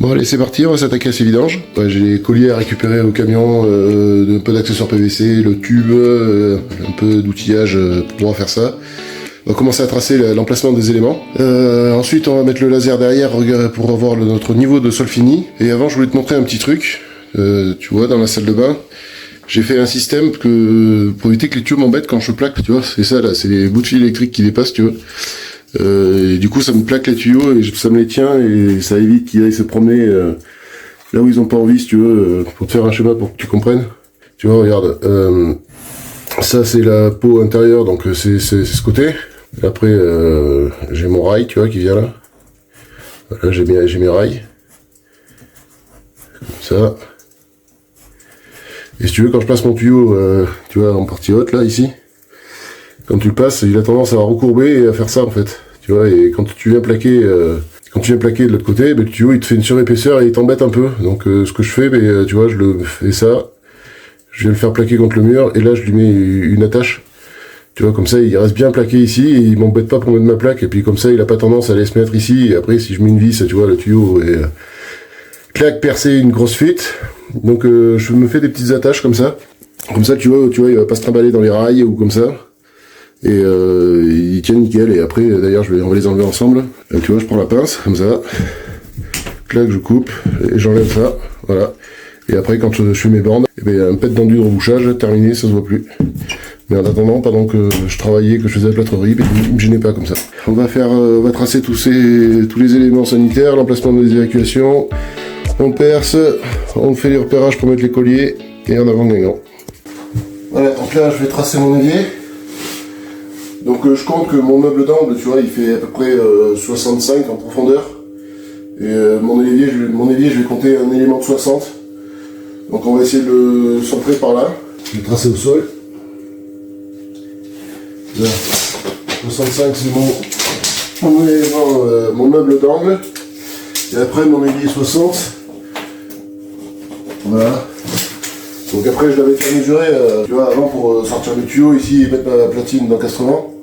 Bon allez c'est parti, on va s'attaquer à ces vidanges. Ouais, j'ai les colliers à récupérer au camion, un peu d'accessoires PVC, le tube, un peu d'outillage pour pouvoir faire ça. On va commencer à tracer l'emplacement des éléments. Ensuite on va mettre le laser derrière pour avoir notre niveau de sol fini. Et avant je voulais te montrer un petit truc, tu vois dans la salle de bain. J'ai fait un système pour éviter que les tuyaux m'embêtent quand je plaque, tu vois, c'est ça là, c'est les bouts de fil électriques qui dépassent, tu vois. Et du coup ça me plaque les tuyaux et ça me les tient et ça évite qu'ils aillent se promener là où ils ont pas envie, si tu veux, pour te faire un schéma pour que tu comprennes. Tu vois, regarde, ça c'est la peau intérieure, donc c'est ce côté. Et après j'ai mon rail, tu vois, qui vient là. Voilà, j'ai mes rails. Comme ça. Et si tu veux, quand je passe mon tuyau, tu vois, en partie haute, là, ici, quand tu le passes, il a tendance à recourber et à faire ça, en fait. Tu vois, et quand tu viens plaquer, de l'autre côté, ben, le tuyau, il te fait une surépaisseur et il t'embête un peu. Donc, ce que je fais, ben, tu vois, je le fais ça, je viens le faire plaquer contre le mur, et là, je lui mets une attache. Tu vois, comme ça, il reste bien plaqué ici, et il m'embête pas pour mettre ma plaque, et puis comme ça, il a pas tendance à aller se mettre ici, et après, si je mets une vis, tu vois, le tuyau est... clac, percé, une grosse fuite. Donc je me fais des petites attaches comme ça. Comme ça, tu vois, il va pas se trimballer dans les rails ou comme ça. Et il tient nickel. Et après, d'ailleurs, on va les enlever ensemble. Donc, tu vois, je prends la pince, comme ça. Clac, je coupe et j'enlève ça. Voilà. Et après, quand je fais mes bornes, et bien, un pet d'enduit de rebouchage, terminé, ça se voit plus. Mais en attendant, pendant que je travaillais, que je faisais la plâtrerie, il me gênait pas comme ça. On va tracer tous les éléments sanitaires, l'emplacement des évacuations. On perce, on fait les repérages pour mettre les colliers, et en avant gagnant. Voilà, donc là je vais tracer mon évier. Donc je compte que mon meuble d'angle, tu vois, il fait à peu près 65 en profondeur. Et mon évier, je vais compter un élément de 60. Donc on va essayer de le centrer par là. Je vais tracer au sol. Là, 65 c'est mon meuble d'angle. Et après mon évier 60. Voilà. Donc après je l'avais fait mesurer, tu vois, avant pour sortir le tuyau ici et mettre ma platine d'encastrement.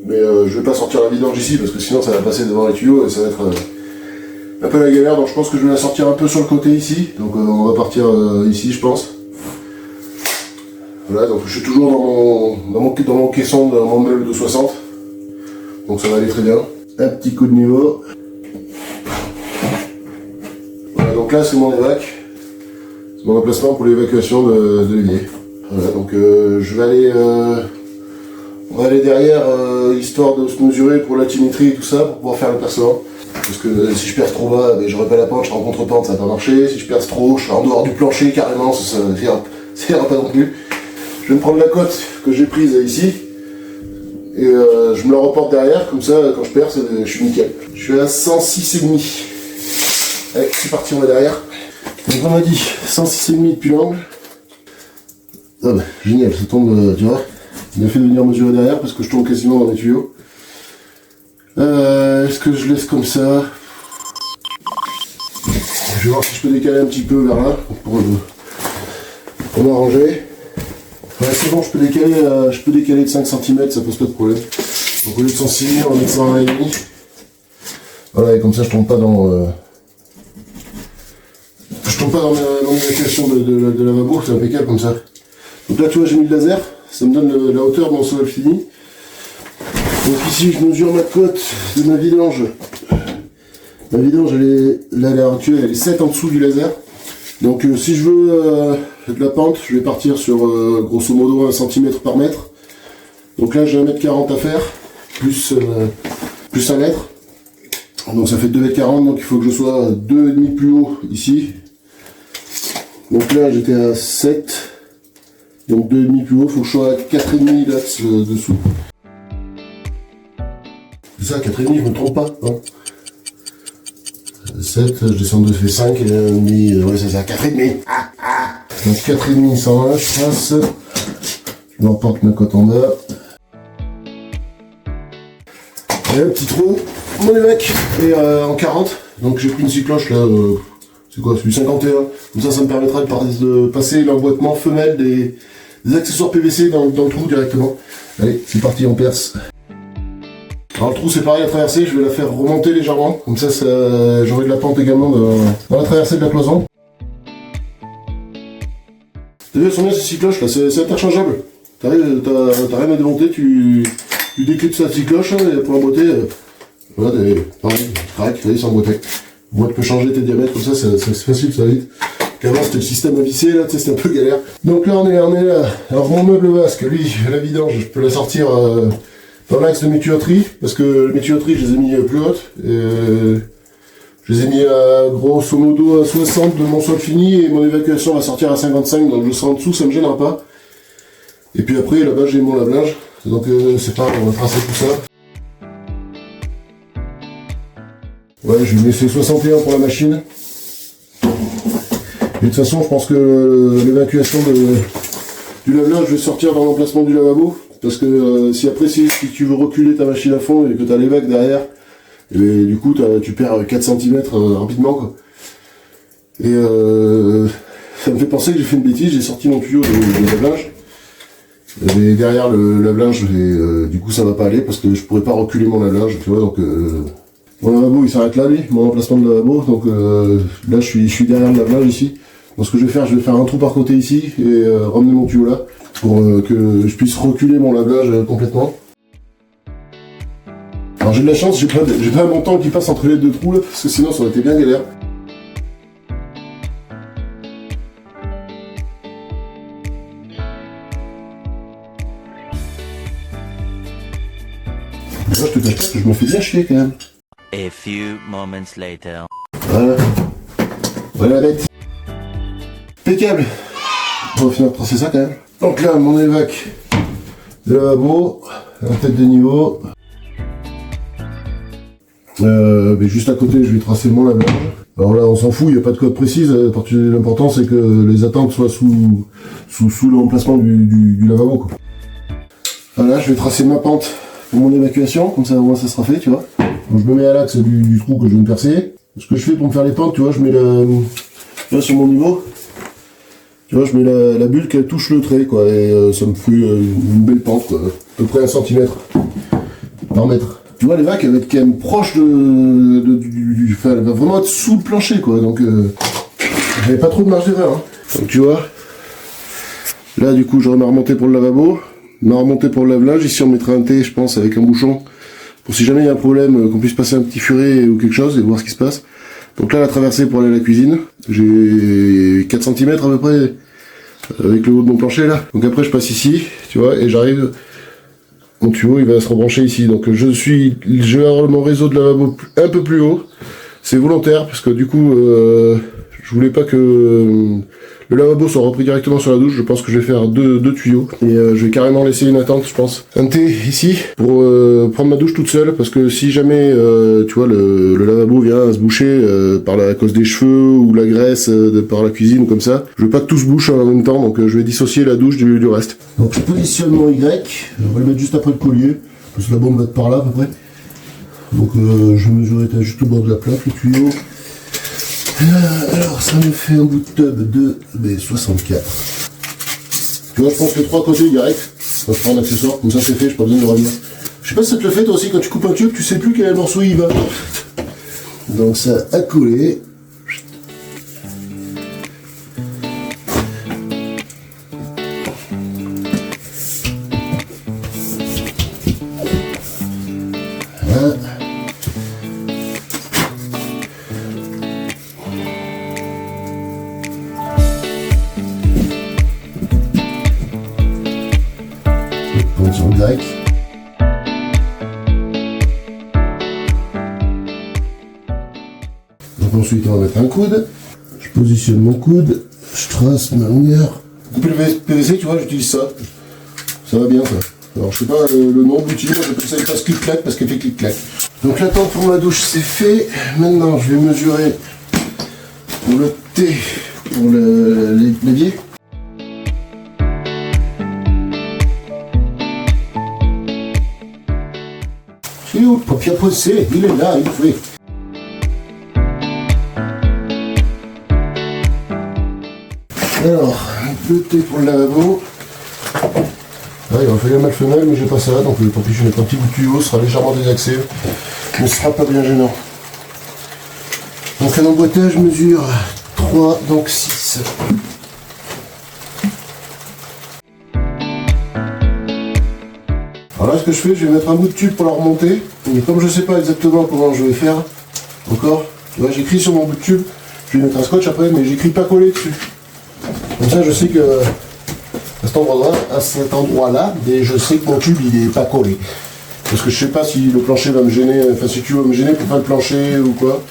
Mais je vais pas sortir la vidange ici parce que sinon ça va passer devant les tuyaux et ça va être un peu la galère. Donc je pense que je vais la sortir un peu sur le côté ici. Donc on va partir ici je pense. Voilà, donc je suis toujours dans mon caisson, dans mon meuble de 60. Donc ça va aller très bien. Un petit coup de niveau. Voilà, donc là c'est mon évac. C'est mon emplacement pour l'évacuation de l'évier. Voilà, donc je vais aller... on va aller derrière, histoire de se mesurer pour la symétrie et tout ça, pour pouvoir faire le percement. Parce que si je perce trop bas, ben, j'aurai pas la pente, je serai en contre-pente, ça va pas marcher. Si je perce trop haut, je serai en dehors du plancher carrément, ça ira pas non plus. Je vais me prendre la cote que j'ai prise ici, et je me la reporte derrière, comme ça, quand je perce, je suis nickel. Je suis à 106,5. Allez, c'est parti, on va derrière. Donc on m'a dit 106,5 depuis l'angle. Ah bah génial, ça tombe, tu vois. Il a fait de venir mesurer derrière parce que je tombe quasiment dans les tuyaux. Est-ce que je laisse comme ça? Je vais voir si je peux décaler un petit peu vers là pour m'arranger. Ouais, c'est bon, je peux décaler de 5 cm, ça pose pas de problème. Donc au lieu de 106, on va mettre 101,5. Voilà, et comme ça je tombe pas dans... Je tombe pas dans mon évacuation de lavabo, c'est impeccable comme ça. Donc là tu vois j'ai mis le laser, ça me donne la hauteur de mon sol fini. Donc ici je mesure ma cote de ma vidange. Ma vidange là à l'heure actuelle elle est 7 en dessous du laser. Donc si je veux de la pente, je vais partir sur grosso modo 1 cm par mètre. Donc là j'ai 1,40 m à faire, plus 1 mètre. Donc ça fait 2,40 m, donc il faut que je sois 2,5 plus haut ici. Donc là j'étais à 7, donc 2,5 plus haut, il faut que je sois à 4,5 là dessous. C'est ça, 4,5, je me trompe pas, non 7, je descends de fait 5, et 1,5, ouais c'est ça, 4,5. Donc 4,5 101, je passe, je me reporte ma cote en bas. Et un petit trou, mon évac est en 40, donc j'ai pris une cycloche là. C'est quoi, celui 51. Comme ça me permettra de passer l'emboîtement femelle des accessoires PVC dans le trou directement. Allez, c'est parti, on perce. Alors le trou c'est pareil à traverser, je vais la faire remonter légèrement, comme ça, j'aurai de la pente également dans la traversée de la cloison. T'as vu, elles sont bien ces cycloches là, c'est interchangeable. T'as rien à démonter, tu déclipses sa cycloche hein, et pour l'emboîter, voilà, pareil, crac, ça y est, c'est emboîté. Moi tu peux changer tes diamètres comme ça, c'est facile, ça va vite. Qu'avant c'était le système à visser là, tu sais, c'était un peu galère. Donc là on est là. Alors mon meuble vasque, lui, la vidange, je peux la sortir dans l'axe de mes tuyauteries, parce que mes tuyauteries je les ai mis plus hautes. Je les ai mis à grosso modo à 60 de mon sol fini et mon évacuation va sortir à 55, donc je serai en dessous, ça me gênera pas. Et puis après là-bas j'ai mon lave-linge, donc c'est pareil, on va tracer tout ça. Ouais, je vais laisser 61 pour la machine. Et de toute façon, je pense que l'évacuation du lave-linge, je vais sortir dans l'emplacement du lavabo. Parce que si après, si tu veux reculer ta machine à fond et que tu as les vagues derrière, et du coup, tu perds 4 cm rapidement, quoi. Et ça me fait penser que j'ai fait une bêtise, j'ai sorti mon tuyau de lave-linge. Et derrière le lave-linge, du coup, ça va pas aller parce que je pourrais pas reculer mon lave-linge, tu vois, donc... mon lavabo il s'arrête là lui, mon emplacement de lavabo, donc là je suis derrière le lave-linge ici. Donc ce que je vais faire un trou par côté ici et ramener mon tuyau là pour que je puisse reculer mon lave-linge complètement. Alors j'ai de la chance, j'ai pas un montant qui passe entre les deux trous là, parce que sinon ça aurait été bien galère. Là je te cache pas que je me fais bien chier quand même. A few moments later. Voilà. Voilà la bête. Impeccable. On va finir de tracer ça quand même. Donc là, mon évac de lavabo, la tête de niveau. Mais juste à côté, je vais tracer mon lave-linge. Alors là, on s'en fout, il n'y a pas de code précise. L'important, c'est que les attentes soient sous l'emplacement du lavabo, quoi. Voilà, je vais tracer ma pente pour mon évacuation, comme ça au moins ça sera fait, tu vois. Donc je me mets à l'axe du trou que je vais me percer. Ce que je fais pour me faire les pentes, tu vois, je mets là sur mon niveau, tu vois, je mets la bulle qui touche le trait, quoi, et ça me fait une belle pente, quoi, à peu près 1 cm par mètre. Tu vois, les vagues, elles vont être quand même proches enfin, elle va vraiment être sous le plancher, quoi, donc j'avais pas trop de marge d'erreur, hein. Donc tu vois, là du coup j'aurais ma remontée pour le lavabo, ma remontée pour le lave-linge, ici on mettra un T, je pense, avec un bouchon, pour si jamais il y a un problème, qu'on puisse passer un petit furet ou quelque chose et voir ce qui se passe. Donc là, la traversée pour aller à la cuisine, j'ai 4 cm à peu près avec le haut de mon plancher là. Donc après, je passe ici, tu vois, et j'arrive, mon tuyau il va se rebrancher ici. Donc je vais avoir mon réseau de lavabo un peu plus haut. C'est volontaire parce que du coup, je voulais pas que le lavabo soit repris directement sur la douche. Je pense que je vais faire deux tuyaux et je vais carrément laisser une attente, je pense. Un T ici pour prendre ma douche toute seule, parce que si jamais tu vois le lavabo vient à se boucher à cause des cheveux ou la graisse par la cuisine ou comme ça, je veux pas que tout se bouche en même temps, donc je vais dissocier la douche du reste. Donc je positionne mon Y, on va le mettre juste après le collier, parce que la bombe va être par là à peu près. Donc je mesure juste au bord de la plaque le tuyau. Alors ça me fait un bout de tub de B64. Tu vois, je pense que 3 côtés direct. On va prendre un accessoire, comme ça c'est fait, j'ai pas besoin de revenir. Je sais pas si ça te le fait toi aussi, quand tu coupes un tube, tu sais plus quel morceau il va. Donc ça a collé. Voilà. Sur le grec. Donc ensuite on va mettre un coude. Je positionne mon coude, je trace ma longueur. Couper le PVC, tu vois, j'utilise ça. Ça va bien ça. Alors je sais pas le nom de l'outil, moi j'appelle ça une passe clic-clac parce qu'elle fait clic-clac. Donc l'attente pour ma douche c'est fait. Maintenant je vais mesurer pour le T, pour l'évier. Il est où le papier à poser? Il est là, il est fait. Alors, le T pour le lavabo. Là, il aurait fallu un mâle femelle, mais j'ai pas ça, donc tant pis, je vais mettre un petit bout de tuyau, ce sera légèrement désaxé, mais ce sera pas bien gênant. Donc un emboîtage mesure 3, donc 6. Alors là, ce que je fais, je vais mettre un bout de tube pour la remonter, mais comme je sais pas exactement comment je vais faire, encore, tu vois, j'écris sur mon bout de tube, je vais mettre un scotch après, mais j'écris pas collé dessus. Comme ça, je sais que à cet endroit-là, je sais que mon tube il est pas collé. Parce que je sais pas si le plancher va me gêner, enfin si tu vas me gêner pour faire le plancher ou quoi.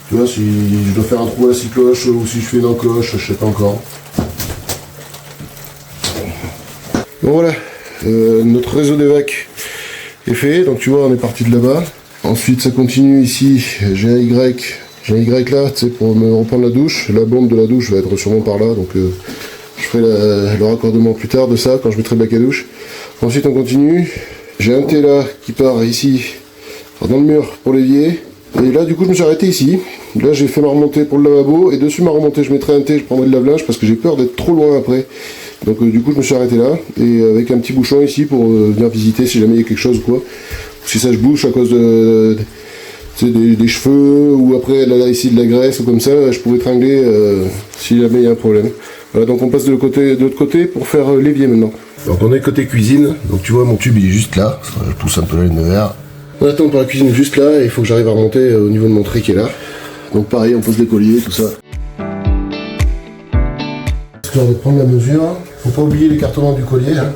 Tu vois, si je dois faire un trou à la scie cloche ou si je fais une encoche, je sais pas encore. Bon voilà, notre réseau d'évac est fait, donc tu vois on est parti de là-bas. Ensuite ça continue ici, j'ai un Y là, tu sais, pour me reprendre la douche. La bombe de la douche va être sûrement par là, donc je ferai le raccordement plus tard de ça, quand je mettrai le bac à douche. Ensuite on continue, j'ai un T là qui part ici, dans le mur pour l'évier. Et là du coup je me suis arrêté ici. Là j'ai fait ma remontée pour le lavabo, et dessus ma remontée je mettrai un T, je prendrai le lave-linge parce que j'ai peur d'être trop loin après. Donc du coup je me suis arrêté là, et avec un petit bouchon ici pour venir visiter si jamais il y a quelque chose ou quoi. Si ça se bouche à cause de... des cheveux, ou après là ici de la graisse ou comme ça, je pourrais tringler si jamais il y a un problème. Voilà, donc on passe de l'autre côté pour faire l'évier maintenant. Donc on est côté cuisine, donc tu vois mon tube il est juste là, je pousse un peu la ligne de verre. On attend pour la cuisine juste là, et il faut que j'arrive à remonter au niveau de mon trait qui est là. Donc pareil, on pose les colliers, tout ça. Histoire de prendre la mesure, faut pas oublier l'écartement du collier. Hein.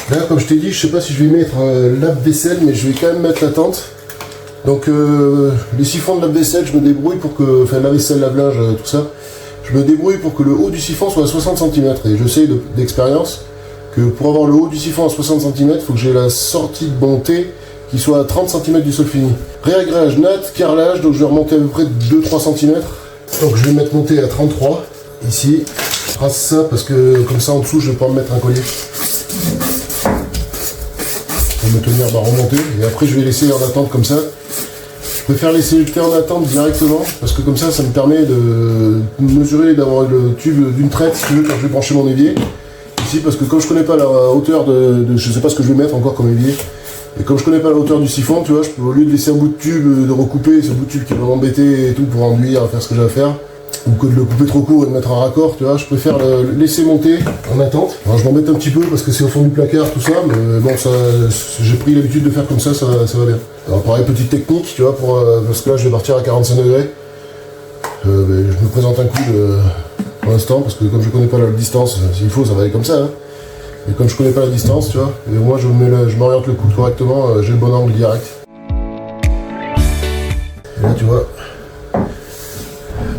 Là, comme je t'ai dit, je sais pas si je vais mettre un lave-vaisselle, mais je vais quand même mettre la tente. Donc les siphons de lave-vaisselle, je me débrouille pour que... Enfin, lave-vaisselle, lave-linge, tout ça. Je me débrouille pour que le haut du siphon soit à 60 cm. Et je sais d'expérience que pour avoir le haut du siphon à 60 cm, il faut que j'ai la sortie de montée qui soit à 30 cm du sol fini. Réagrage, natte, carrelage, donc je vais remonter à peu près de 2-3 cm. Donc je vais mettre montée à 33, ici. Je trace ça parce que comme ça en dessous, je vais pouvoir me mettre un collier. Pour me tenir ma remontée, et après je vais laisser en attente comme ça. Je préfère laisser le thé en attente directement, parce que comme ça, ça me permet de mesurer, d'avoir le tube d'une traite, si tu veux, quand je vais brancher mon évier. Ici, parce que comme je connais pas la hauteur je sais pas ce que je vais mettre encore comme évier, et comme je connais pas la hauteur du siphon, tu vois, au lieu de laisser un bout de tube, de recouper ce bout de tube qui va m'embêter et tout pour enduire, faire ce que j'ai à faire, ou que de le couper trop court et de mettre un raccord, tu vois, je préfère le laisser monter en attente. Alors je m'embête un petit peu parce que c'est au fond du placard, tout ça, mais bon, ça, j'ai pris l'habitude de faire comme ça va bien. Alors pareil, petite technique, tu vois, parce que là je vais partir à 45 degrés. Je me présente un coup pour l'instant, parce que comme je connais pas la distance, s'il faut ça va aller comme ça, hein. Et comme je connais pas la distance, tu vois, et moi je m'oriente le coude correctement, j'ai le bon angle direct. Et là tu vois,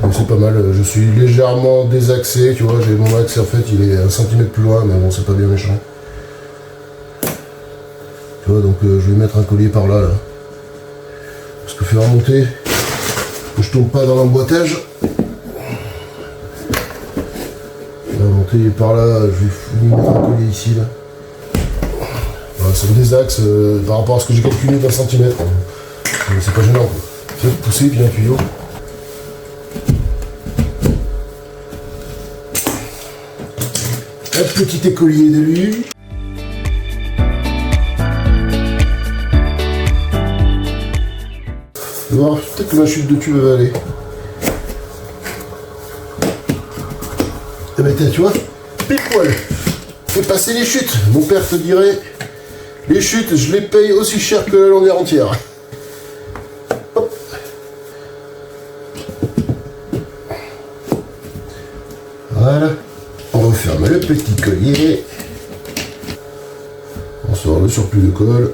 donc c'est pas mal, je suis légèrement désaxé, tu vois, j'ai mon axe en fait il est 1 cm plus loin, mais bon c'est pas bien méchant. Tu vois, donc je vais mettre un collier par là, parce que faire remonter, que je tombe pas dans l'emboîtage. La montée par là, je vais mettre un collier ici là. Voilà, ça me désaxe par rapport à ce que j'ai calculé d'1 cm. C'est pas gênant quoi. Faites pousser puis un tuyau. Un petit écolier de lui. Voir, peut-être que ma chute de tube va aller. Eh ben tu vois, pile poil. Fais passer les chutes. Mon père te dirait, les chutes, je les paye aussi cher que la longueur entière. Hop. Voilà. On referme le petit collier. On sort le surplus de colle.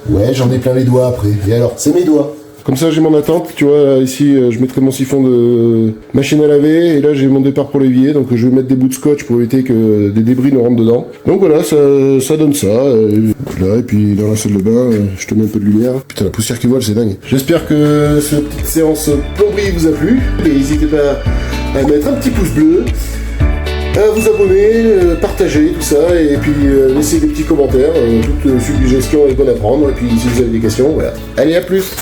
Ouais, j'en ai plein les doigts après. Et alors, c'est mes doigts. Comme ça, j'ai mon attente. Tu vois, ici, je mettrai mon siphon de machine à laver. Et là, j'ai mon départ pour l'évier. Donc, je vais mettre des bouts de scotch pour éviter que des débris ne rentrent dedans. Donc voilà, ça donne ça. Là, et puis dans la salle de bain, je te mets un peu de lumière. Putain, la poussière qui vole, c'est dingue. J'espère que cette petite séance plomberie vous a plu. Et n'hésitez pas à mettre un petit pouce bleu, à vous abonner, partager tout ça, et puis laisser des petits commentaires. Toute suggestion est bonne à prendre. Et puis si vous avez des questions, voilà. Allez, à plus!